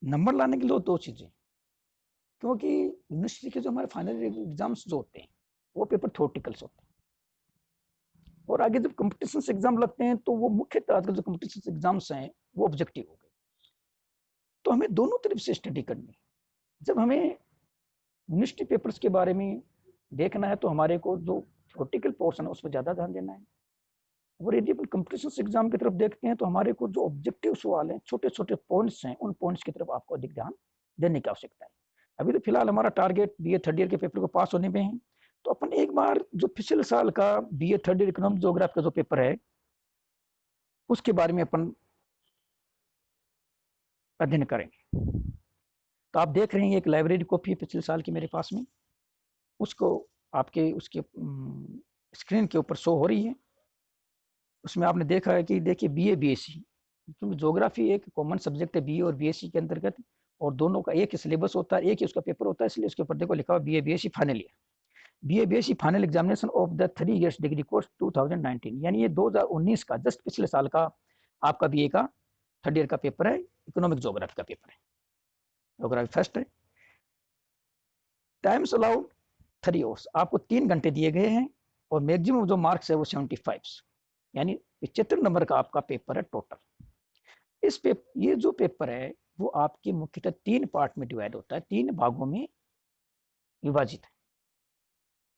Number लाने के लिए दो चीजें, क्योंकि यूनिवर्सिटी के जो हमारे फाइनल एग्जाम्स जो होते हैं वो पेपर थ्योरेटिकल्स होते हैं, और आगे जब कॉम्पिटिशन एग्जाम लगते हैं तो वो मुख्यतः आजकल जो कॉम्पिटिशन एग्जाम्स हैं वो ऑब्जेक्टिव हो गए। तो हमें दोनों तरफ से स्टडी करनी है। जब हमें यूनिवर्सिटी पेपर्स के बारे में देखना है तो हमारे को जो थ्योरेटिकल पोर्शन है उस पर ज़्यादा ध्यान देना है, और यदि अपन कॉम्पिटिशन एग्जाम की तरफ देखते हैं तो हमारे को जो ऑब्जेक्टिव सवाल हैं, छोटे छोटे पॉइंट्स हैं, उन पॉइंट्स की तरफ आपको अधिक ध्यान देने की आवश्यकता है। अभी तो फिलहाल हमारा टारगेट बीए थर्ड ईयर के पेपर को पास होने में है, तो अपन एक बार जो पिछले साल का BA third year economic geography का जो पेपर है उसके बारे में अपन अध्ययन करेंगे। तो आप देख रहे हैं एक लाइब्रेरी कॉपी है पिछले साल की मेरे पास में, उसको आपके उसके स्क्रीन के ऊपर शो हो रही है। उसमें आपने देखा है कि देखिए बीए बीएससी, क्योंकि ज्योग्राफी एक कॉमन सब्जेक्ट है बीए और बीएससी के अंतर्गत, और दोनों का एक ही सिलेबस होता है, एक ही उसका पेपर होता है, इसलिए उसके ऊपर देखो लिखा हुआ BA BSc final year, BA BSc final examination of the 3 years degree course 2019, यानी ये 2019 का जस्ट पिछले साल का आपका बीए का थर्ड ईयर का पेपर है, इकोनॉमिक ज्योग्राफी का पेपर है, ज्योग्राफी फर्स्ट है। टाइम्स अलाउड 3 आवर्स, आपको 3 घंटे दिए गए हैं, और मैक्सिमम जो मार्क्स है वो 75, यानी 75 नंबर का आपका पेपर है टोटल। इस पेपर ये जो पेपर है वो आपके मुख्यतः 3 पार्ट में डिवाइड होता है, 3 भागों में विभाजित है,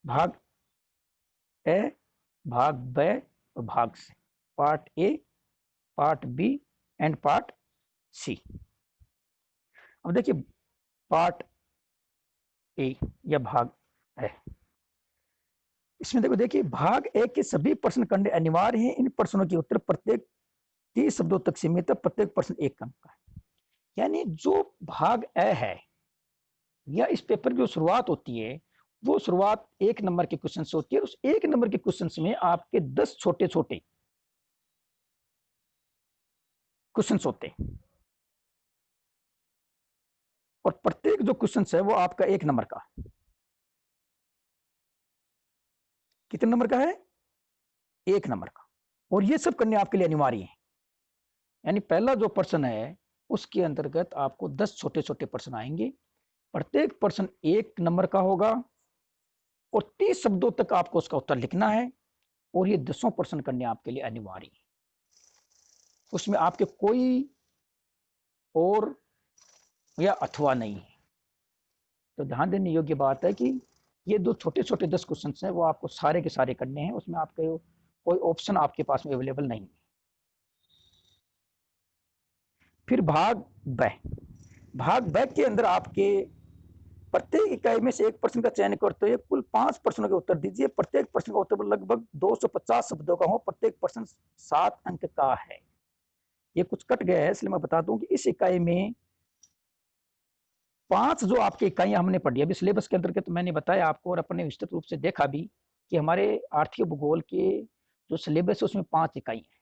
भाग ए, भाग ब और भाग C, part A, part B and part C. अब देखिए पार्ट ए या भाग है, इसमें देखो देखिए भाग ए के सभी प्रश्न करने अनिवार्य हैं, इन प्रश्नों के उत्तर प्रत्येक 30 शब्दों तक सीमित है, प्रत्येक प्रश्न 1 अंक का है। यानी जो भाग ए है या इस पेपर की जो शुरुआत होती है वो शुरुआत 1 नंबर के क्वेश्चन से होती है, उस 1 नंबर के क्वेश्चन में आपके 10 छोटे छोटे क्वेश्चन होते हैं, और प्रत्येक जो क्वेश्चन है वो आपका 1 नंबर का, कितने नंबर का है, 1 नंबर का, और ये सब करने आपके लिए अनिवार्य है। यानी पहला जो प्रश्न है उसके अंतर्गत आपको 10 छोटे छोटे प्रश्न आएंगे, प्रत्येक प्रश्न 1 नंबर का होगा, और 30 शब्दों तक आपको उसका उत्तर लिखना है, और ये 10 प्रश्न करने आपके लिए अनिवार्य है। उसमें आपके कोई और या अथवा नहीं है। तो ध्यान देने योग्य बात है कि ये दो छोटे छोटे 10 क्वेश्चन हैं वो आपको सारे के सारे करने हैं, उसमें आपके कोई ऑप्शन आपके पास में अवेलेबल नहीं है। फिर भाग ब, भाग ब के अंदर आपके प्रत्येक इकाई में से 1 प्रश्न का चयन करते हुए कुल 5 प्रश्नों के उत्तर दीजिए, प्रत्येक प्रश्न का उत्तर लगभग 250 शब्दों का हो, प्रत्येक प्रश्न 7 अंक का है। ये कुछ कट गया है इसलिए मैं बता दूं कि इस इकाई में 5 जो आपकी इकाइयां हमने पढ़ी अभी सिलेबस के अंतर्गत, तो मैंने बताया आपको और अपने विस्तृत रूप से देखा भी कि हमारे आर्थिक भूगोल के जो सिलेबस है उसमें 5 इकाई है।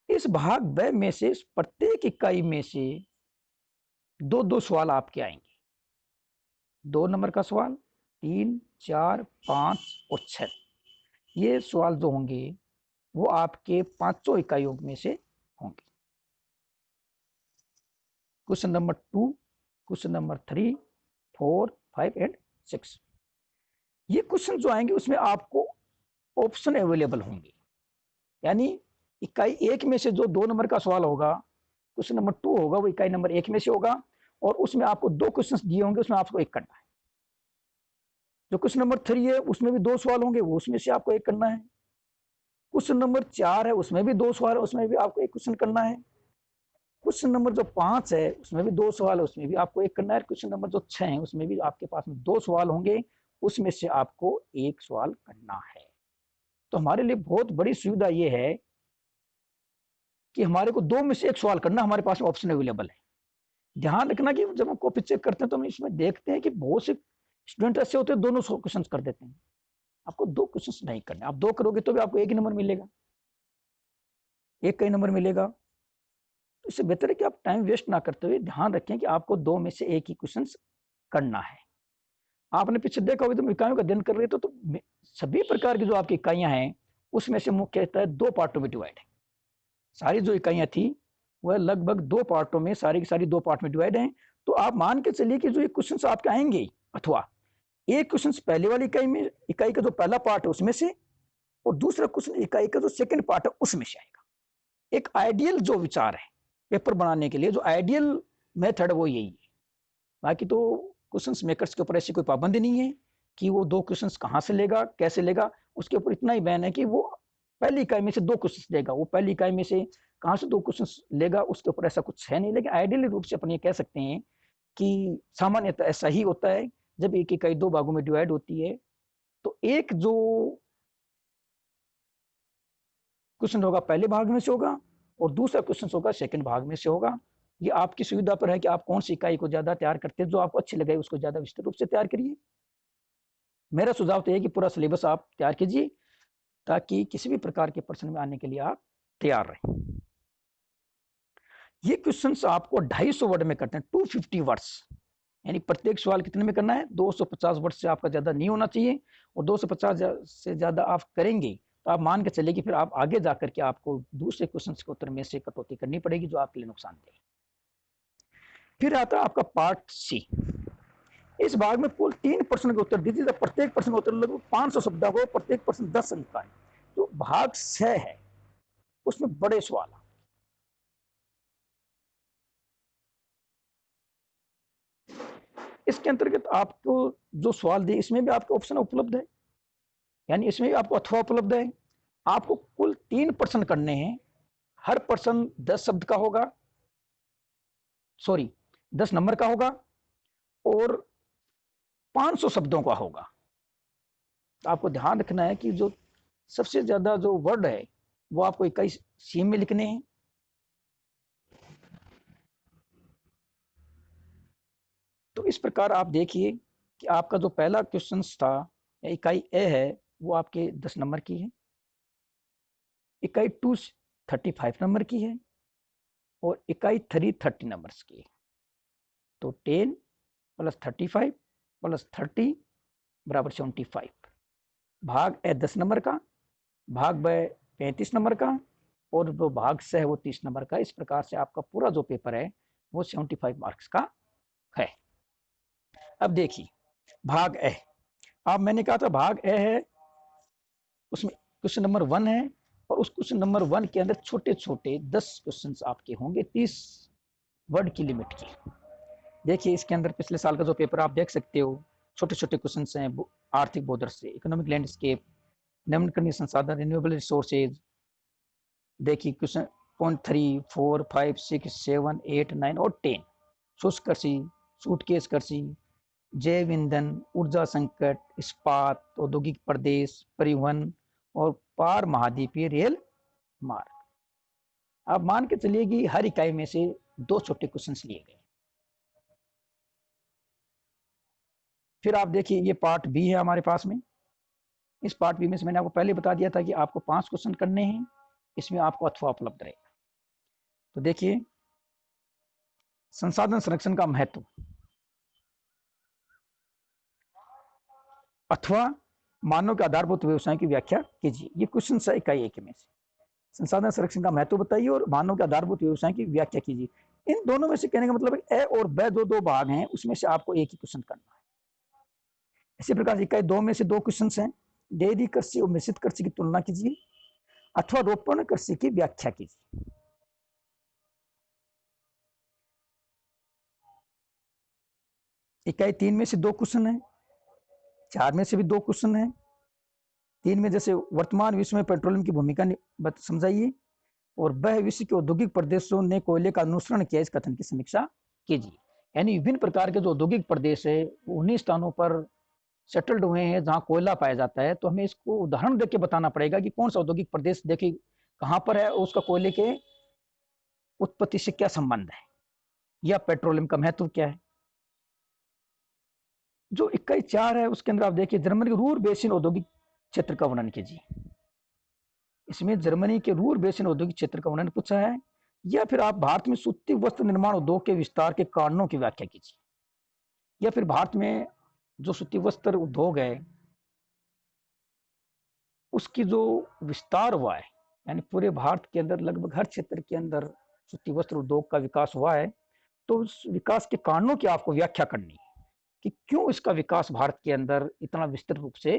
इस भाग ब में से प्रत्येक इकाई में से 2-2 सवाल आपके आएंगे, 2 नंबर का सवाल, 3, 4, 5 और 6, ये सवाल जो होंगे वो आपके 500 इकाइयों में से होंगे। Question number 2, question number 3, 4, 5 and 6, ये क्वेश्चन जो आएंगे उसमें आपको ऑप्शन अवेलेबल होंगे। यानी इकाई 1 में से जो 2 नंबर का सवाल होगा, क्वेश्चन नंबर 2 होगा वो इकाई नंबर 1 में से होगा, और उसमें आपको 2 क्वेश्चन दिए होंगे, उसमें आपको 1 करना है। जो क्वेश्चन नंबर 3 है उसमें भी 2 सवाल होंगे, वो उसमें से आपको 1 करना है। क्वेश्चन नंबर 4 है उसमें भी 2 सवाल है, उसमें भी आपको 1 क्वेश्चन करना है। क्वेश्चन नंबर जो 5 है उसमें भी 2 सवाल है, उसमें भी आपको 1 करना है। क्वेश्चन नंबर जो 6 है उसमें भी आपके पास में 2 सवाल होंगे, उसमें से आपको 1 सवाल करना है। तो हमारे लिए बहुत बड़ी सुविधा ये है कि हमारे को 2 में से 1 सवाल करना, हमारे पास ऑप्शन अवेलेबल है। ध्यान रखना कि जब हम कॉपी चेक करते हैं तो हम इसमें देखते हैं कि बहुत से स्टूडेंट ऐसे होते हैं दोनों क्वेश्चन कर देते हैं। आपको 2 क्वेश्चन नहीं करने, आप 2 करोगे तो भी आपको 1 ही नंबर मिलेगा, 1 का ही नंबर मिलेगा। तो इससे बेहतर है कि आप टाइम वेस्ट ना करते हुए ध्यान रखें कि आपको 2 में से 1 ही क्वेश्चन करना है। आपने पीछे देखा होगा, तुम इकाइयों का अध्ययन कर रहे थे तो सभी प्रकार की जो आपकी इकाइयां हैं उसमें से मुख्यतः 2 पार्टों में डिवाइड है। सारी जो इकाइयां थी वह लगभग 2 पार्टों में, सारी की सारी 2 पार्ट में डिवाइड हैं। तो आप मान के चलिए कि जो ये क्वेश्चन आपके आएंगे, अथवा एक क्वेश्चन पहले वाली इकाई का जो पहला पार्ट है उसमें से, और दूसरा क्वेश्चन इकाई का जो सेकंड पार्ट है उसमें से आएगा। एक आइडियल जो विचार है पेपर बनाने के लिए, जो आइडियल मेथड है वो यही है। बाकी तो क्वेश्चंस मेकर्स के ऊपर ऐसी कोई पाबंदी नहीं है कि वो 2 क्वेश्चंस कहाँ से लेगा, कैसे लेगा। उसके ऊपर इतना ही बैन है कि वो पहली इकाई में से 2 क्वेश्चंस लेगा, वो पहली इकाई में से कहाँ से 2 क्वेश्चंस लेगा उसके ऊपर ऐसा कुछ है नहीं। लेकिन आइडियल रूप से अपन ये कह सकते हैं कि सामान्यतः ऐसा ही होता है, जब एक इकाई 2 भागों में डिवाइड होती है तो एक जो क्वेश्चन होगा पहले भाग में से होगा और दूसरा क्वेश्चन होगा सेकंड भाग में से होगा। ये आपकी सुविधा पर है कि आप कौन सी इकाई को ज्यादा तैयार करते हैं, जो आपको अच्छी लगे उसको ज्यादा विस्तृत रूप से तैयार करिए। मेरा सुझाव तो है कि पूरा सिलेबस आप तैयार कीजिए ताकि किसी भी प्रकार के प्रश्न में आने के लिए आप तैयार रहें। ये क्वेश्चंस आपको 250 वर्ड में करते हैं, 250 वर्ड्स, यानी प्रत्येक सवाल कितने में करना है, 250 वर्ड से आपका ज्यादा नहीं होना चाहिए। और 250 से ज्यादा आप करेंगे तो आप मान के चलिए कि फिर आप आगे जाकर के आपको दूसरे क्वेश्चन के उत्तर में से कटौती करनी पड़ेगी, जो आपके लिए नुकसानदेह। फिर आता है आपका पार्ट सी। इस भाग में कुल 3 प्रश्न के उत्तर दीजिए। प्रत्येक प्रश्न का उत्तर लगभग 500 शब्द हो, प्रत्येक प्रश्न 10 अंक का है। जो भाग 6 है उसमें बड़े सवाल, इसके अंतर्गत आपको जो सवाल दिए इसमें भी आपको ऑप्शन उपलब्ध है, यानी इसमें भी आपको अथवा उपलब्ध है। आपको कुल 3 प्रश्न करने हैं, हर प्रश्न 10 शब्द का होगा, 10 नंबर का होगा और 500 शब्दों का होगा। तो आपको ध्यान रखना है कि जो सबसे ज्यादा जो वर्ड है वो आपको इकाई सी में लिखने हैं। तो इस प्रकार आप देखिए कि आपका जो पहला क्वेश्चन था, इकाई ए है, वो आपके 10 नंबर की है। इकाई 2 35 नंबर की है और इकाई 3 30 नंबर्स की है। तो 10 + 35 + 30 = 75। भाग ए 10 नंबर का, भाग ब 35 नंबर का और जो भाग से है वो 30 नंबर का। इस प्रकार से आपका पूरा जो पेपर है वो 75 मार्क्स का है। अब देखिए भाग ए, अब मैंने कहा था भाग ए है, उसमें क्वेश्चन नंबर 1 है और उस क्वेश्चन नंबर 1 के अंदर छोटे छोटे 10 क्वेश्चन आपके होंगे 30 वर्ड की लिमिट की। देखिए इसके अंदर पिछले साल का जो पेपर आप देख सकते हो, छोटे छोटे क्वेश्चन हैं, आर्थिक बौद्ध से, इकोनॉमिक लैंडस्केप, नवीनकरणीय संसाधन, रिन्यूएबल रिसोर्सेज। देखिए क्वेश्चन पॉइंट 3, 4, 5, 6, 7, 8, 9 और 10, शुष्क कृषि, सूटकेस कृषि, जैव ईंधन, ऊर्जा संकट, इस्पात, औद्योगिक प्रदेश, परिवहन और पार महाद्वीपीय रेल मार्ग। आप मान के चलिए कि हर इकाई में से 2 छोटे क्वेश्चन लिए गए। फिर आप देखिए ये पार्ट बी है हमारे पास में। इस पार्ट बी में से मैंने आपको पहले बता दिया था कि आपको 5 क्वेश्चन करने हैं, इसमें आपको अथवा उपलब्ध रहेगा। तो देखिए संसाधन संरक्षण का महत्व, अथवा मानव के आधारभूत व्यवसाय की व्याख्या कीजिए। ये क्वेश्चन है इकाई एक में से। संसाधन संरक्षण का महत्व बताइए और मानव के आधारभूत व्यवसाय की व्याख्या कीजिए। इन दोनों में से कहने का मतलब है ए और ब जो 2 भाग हैं उसमें से आपको एक ही क्वेश्चन करना है। इसी प्रकार इकाई 2 में से 2 क्वेश्चन हैं, डेयरी कृषि और मिश्रित कृषि की तुलना कीजिए अथवा रोपण कृषि की व्याख्या कीजिए। इकाई 3 में से 2 क्वेश्चन है, 4 में से भी 2 क्वेश्चन है। 3 में जैसे वर्तमान विश्व में पेट्रोलियम की भूमिका समझाइए और वह विश्व के औद्योगिक प्रदेशों ने कोयले का अनुसरण किया, इस कथन की समीक्षा कीजिए। यानी विभिन्न प्रकार के जो औद्योगिक प्रदेश है वो उन्हीं स्थानों पर सेटल्ड हुए हैं जहां कोयला पाया जाता है। तो हमें इसको उदाहरण देके बताना पड़ेगा कि कौन सा औद्योगिक प्रदेश देखिए कहां पर है और उसका कोयले के उत्पत्ति से क्या संबंध है या पेट्रोलियम का महत्व क्या है। जो इकाई 4 है उसके अंदर आप देखिए जर्मनी के रूर बेसिन औद्योगिक क्षेत्र का वर्णन कीजिए। इसमें जर्मनी के रूर बेसिन औद्योगिक क्षेत्र का वर्णन पूछा है, या फिर आप भारत में सूती वस्त्र निर्माण उद्योग के विस्तार के कारणों की व्याख्या कीजिए, या फिर भारत में जो सूती वस्त्र उद्योग है उसकी जो विस्तार हुआ है, यानी पूरे भारत के अंदर लगभग हर क्षेत्र के अंदर सूती वस्त्र उद्योग का विकास हुआ है, तो उस विकास के कारणों की आपको व्याख्या करनी है कि क्यों इसका विकास भारत के अंदर इतना विस्तृत रूप से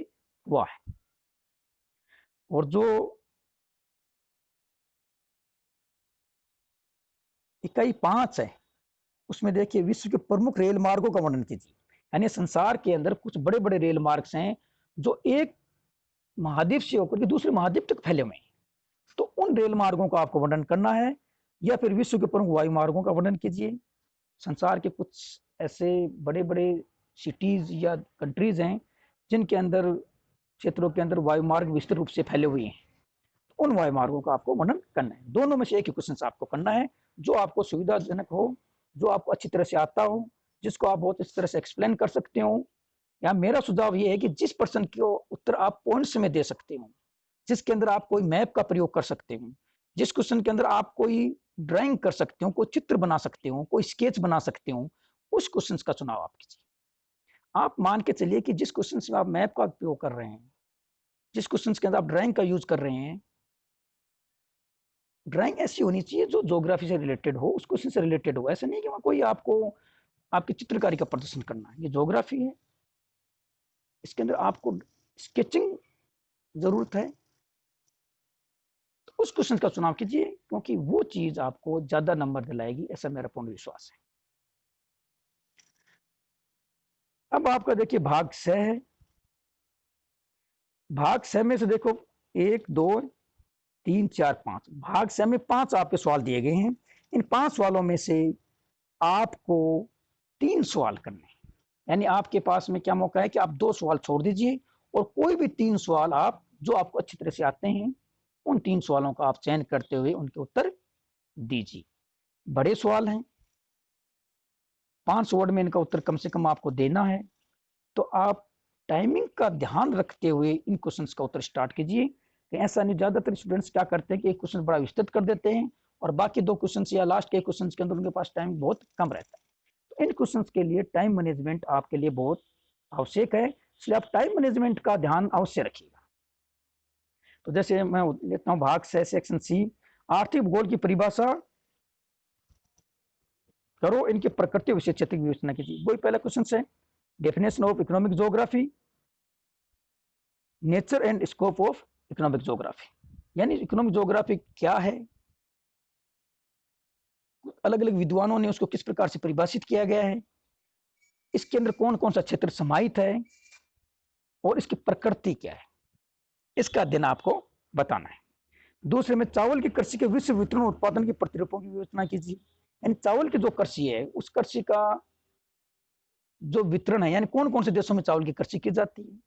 हुआ है। और जो इकाई 5 है उसमें देखिए विश्व के प्रमुख रेल मार्गों का वर्णन कीजिए। यानी संसार के अंदर कुछ बड़े बड़े रेल मार्ग हैं जो एक महाद्वीप से होकर के दूसरे महाद्वीप तक फैले हुए हैं, तो उन रेल मार्गों का आपको वर्णन करना है। या फिर विश्व के प्रमुख वायु मार्गों का वर्णन कीजिए। संसार के कुछ ऐसे बड़े बड़े सिटीज या कंट्रीज हैं जिनके अंदर क्षेत्रों के अंदर वायु मार्ग विस्तृत रूप से फैले हुए हैं, उन वायु मार्गों का आपको वर्णन करना है। दोनों में से एक ही क्वेश्चन आपको करना है जो आपको सुविधाजनक हो, जो आपको अच्छी तरह से आता हो, जिसको आप बहुत इस तरह से एक्सप्लेन कर सकते हो। या मेरा सुझाव ये है कि जिस प्रश्न को उत्तर आप पॉइंट्स में दे सकते हो, जिसके अंदर आप कोई मैप का प्रयोग कर सकते हो, जिस क्वेश्चन के अंदर आप कोई ड्राइंग कर सकते हो, कोई चित्र बना सकते हो, कोई स्केच बना सकते हो, उस क्वेश्चन का चुनाव आप कीजिए। आप मान के चलिए कि जिस क्वेश्चन में आप मैप का उपयोग कर रहे हैं, जिस क्वेश्चन के अंदर आप ड्राइंग का यूज कर रहे हैं, ड्राइंग ऐसी होनी चाहिए जो ज्योग्राफी से रिलेटेड हो, उस क्वेश्चन से रिलेटेड हो। ऐसा नहीं कि वहां कोई आपको आपकी चित्रकारी का प्रदर्शन करना है। ये ज्योग्राफी है, इसके अंदर आपको स्केचिंग जरूरत है, तो उस क्वेश्चन का चुनाव कीजिए, क्योंकि वो चीज आपको ज्यादा नंबर दिलाएगी, ऐसा मेरा पूर्ण विश्वास है। अब आपका देखिए भाग 6 है। भाग 6 में से देखो 1 2 3 4 5, भाग 6 में 5 आपके सवाल दिए गए हैं। इन 5 सवालों में से आपको 3 सवाल करने हैं। यानी आपके पास में क्या मौका है कि आप 2 सवाल छोड़ दीजिए और कोई भी 3 सवाल आप जो आपको अच्छी तरह से आते हैं, उन 3 सवालों का आप चयन करते हुए उनके उत्तर दीजिए। बड़े सवाल हैं, 5 वर्ड में इनका उत्तर कम से कम आपको देना है, तो आप टाइमिंग का ध्यान रखते हुए इन क्वेश्चंस का उत्तर स्टार्ट कीजिए। कि ऐसा नहीं, ज्यादातर स्टूडेंट्स क्या करते हैं कि एक क्वेश्चन बड़ा विस्तृत कर देते हैं और बाकी 2 क्वेश्चन या लास्ट के क्वेश्चन के अंदर उनके पास टाइम बहुत कम रहता है। तो इन क्वेश्चंस के लिए टाइम मैनेजमेंट आपके लिए बहुत आवश्यक है, इसलिए आप टाइम मैनेजमेंट का ध्यान अवश्य रखिएगा। तो जैसे मैं लेता हूं भाग 6 सेक्शन सी, आर्थिक भूगोल की परिभाषा करो, इनकी प्रकृति विषय क्षेत्र की विवेचना कीजिए। वही पहला क्वेश्चन है, definition of economic geography, nature and scope of economic geography. यानी इकोनॉमिक ज्योग्राफी क्या है, अलग अलग विद्वानों ने उसको किस प्रकार से परिभाषित किया गया है, इसके अंदर कौन कौन सा क्षेत्र समाहित है और इसकी प्रकृति क्या है, इसका अध्ययन आपको बताना है। दूसरे में चावल की कृषि के विश्व वितरण उत्पादन के प्रतिरूपों की विवेचना कीजिए। यानी चावल की जो कृषि है उस कृषि का जो वितरण है, यानी कौन कौन से देशों में चावल की कृषि की जाती है,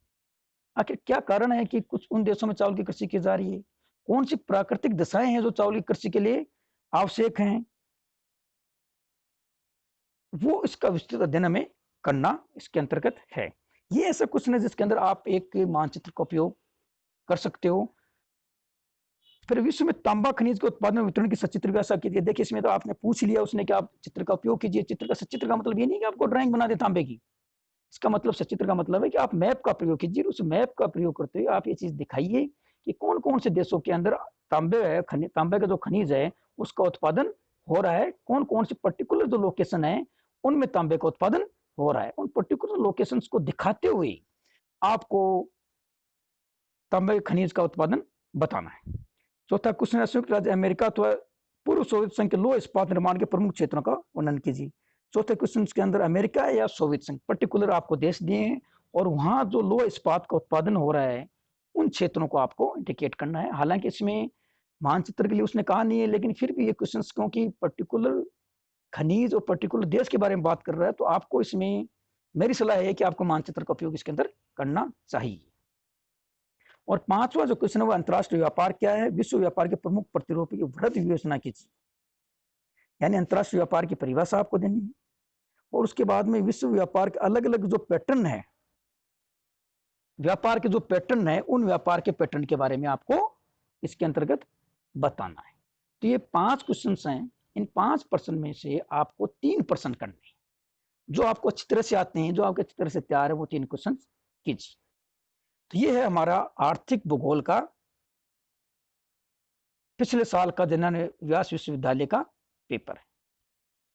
आखिर क्या कारण है कि कुछ उन देशों में चावल की कृषि की जा रही है, कौन सी प्राकृतिक दशाएं हैं जो चावल की कृषि के लिए आवश्यक हैं, वो इसका विस्तृत अध्ययन हमें करना इसके अंतर्गत है। ये ऐसा क्वेश्चन है जिसके अंदर आप एक मानचित्र का उपयोग कर सकते हो। फिर विश्व में तांबा खनिज के उत्पादन वितरण की सचित्र व्यवस्था कीजिए। देखिए इसमें तो आपने पूछ लिया उसने कि आप चित्र का उपयोग कीजिए। चित्र का सचित्र का मतलब ये नहीं कि आपको ड्राइंग बना दे तांबे की, इसका मतलब सचित्र का मतलब है कि आप मैप का प्रयोग कीजिए। उस मैप का प्रयोग करते हुए आप ये चीज दिखाइए कि कौन कौन से देशों के अंदर तांबे है, तांबे का जो खनिज है उसका उत्पादन हो रहा है, कौन कौन से पर्टिकुलर जो लोकेशन है उनमें तांबे का उत्पादन हो रहा है। उन पर्टिकुलर लोकेशन को दिखाते हुए आपको तांबे खनिज का उत्पादन बताना है। चौथा क्वेश्चन है, संयुक्त राज्य अमेरिका अथवा पूर्व सोवियत संघ के लौह इस्पात निर्माण के प्रमुख क्षेत्रों का वर्णन कीजिए। चौथे क्वेश्चन के अंदर अमेरिका या सोवियत संघ पर्टिकुलर आपको देश दिए हैं और वहां जो लौह इस्पात का उत्पादन हो रहा है उन क्षेत्रों को आपको इंडिकेट करना है। हालांकि इसमें मानचित्र के लिए उसने कहा नहीं है, लेकिन फिर भी ये क्वेश्चन क्योंकि पर्टिकुलर खनिज और पर्टिकुलर देश के बारे में बात कर रहा है, तो आपको इसमें मेरी सलाह है कि आपको मानचित्र का उपयोग इसके अंदर करना चाहिए। और 5वां जो क्वेश्चन है वो अंतरराष्ट्रीय व्यापार क्या है, विश्व व्यापार के प्रमुख प्रतिरूपों की वृहद विवेचना कीजिए। यानी अंतरराष्ट्रीय व्यापार की परिभाषा आपको देनी है और उसके बाद में विश्व व्यापार के अलग अलग जो पैटर्न है, व्यापार के जो पैटर्न है, उन व्यापार के पैटर्न के बारे में आपको इसके अंतर्गत बताना है। तो ये 5 क्वेश्चन हैं। इन 5 प्रश्न में से आपको 3 प्रश्न करने हैं जो आपको अच्छी तरह से आते हैं, जो आपको अच्छी तरह से तैयार है, वो 3 क्वेश्चन कीजिए। तो ये है हमारा आर्थिक भूगोल का पिछले साल का जनन व्यास विश्वविद्यालय का पेपर है।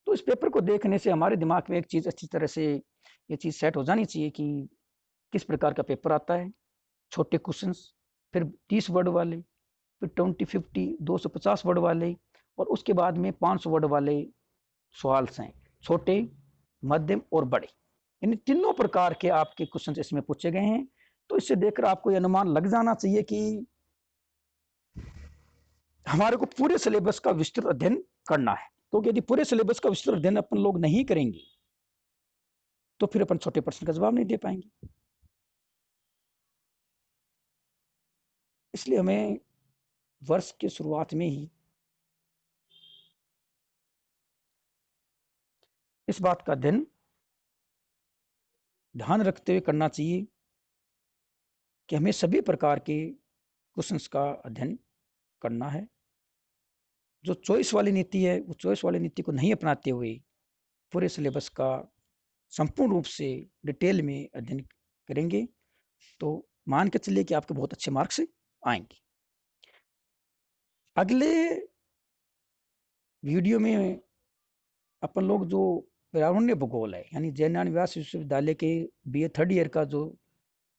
तो इस पेपर को देखने से हमारे दिमाग में एक चीज़ अच्छी तरह से ये चीज़ सेट हो जानी चाहिए कि किस प्रकार का पेपर आता है। छोटे क्वेश्चंस, फिर 30 वर्ड वाले, फिर 20, 50, 250 वर्ड वाले, और उसके बाद में 500 वर्ड वाले सवाल हैं, छोटे, मध्यम और बड़े। इन तीनों प्रकार के आपके क्वेश्चन इसमें पूछे गए हैं। तो इससे देखकर आपको ये अनुमान लग जाना चाहिए कि हमारे को पूरे सिलेबस का विस्तृत अध्ययन करना है। तो यदि पूरे सिलेबस का विस्तृत अध्ययन अपन लोग नहीं करेंगे तो फिर अपन छोटे प्रश्न का जवाब नहीं दे पाएंगे। इसलिए हमें वर्ष की शुरुआत में ही इस बात का अध्ययन ध्यान रखते हुए करना चाहिए कि हमें सभी प्रकार के क्वेश्चंस का अध्ययन करना है। जो चॉइस वाली नीति है, वो चॉइस वाली नीति को नहीं अपनाते हुए पूरे सिलेबस का संपूर्ण रूप से डिटेल में अध्ययन करेंगे तो मान के चलिए कि आपके बहुत अच्छे मार्क्स आएंगे। अगले वीडियो में अपन लोग जो पर्यावरणीय भूगोल है, यानी जयनारायण व्यास विश्वविद्यालय के BA 3rd ईयर का जो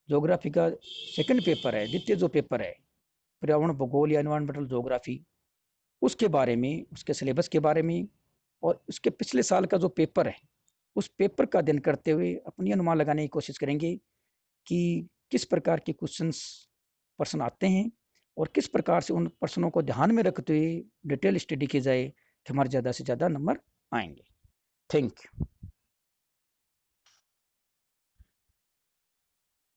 ज्योग्राफी का सेकंड पेपर है, द्वितीय जो पेपर है पर्यावरण भूगोल या एनवायरमेंटल ज्योग्राफी, उसके बारे में, उसके सिलेबस के बारे में और उसके पिछले साल का जो पेपर है उस पेपर का अध्ययन करते हुए अपनी अनुमान लगाने की कोशिश करेंगे कि किस प्रकार के क्वेश्चंस प्रश्न आते हैं और किस प्रकार से उन प्रश्नों को ध्यान में रखते हुए डिटेल स्टडी की जाए कि हमारे ज़्यादा से ज़्यादा नंबर आएंगे। Thank you.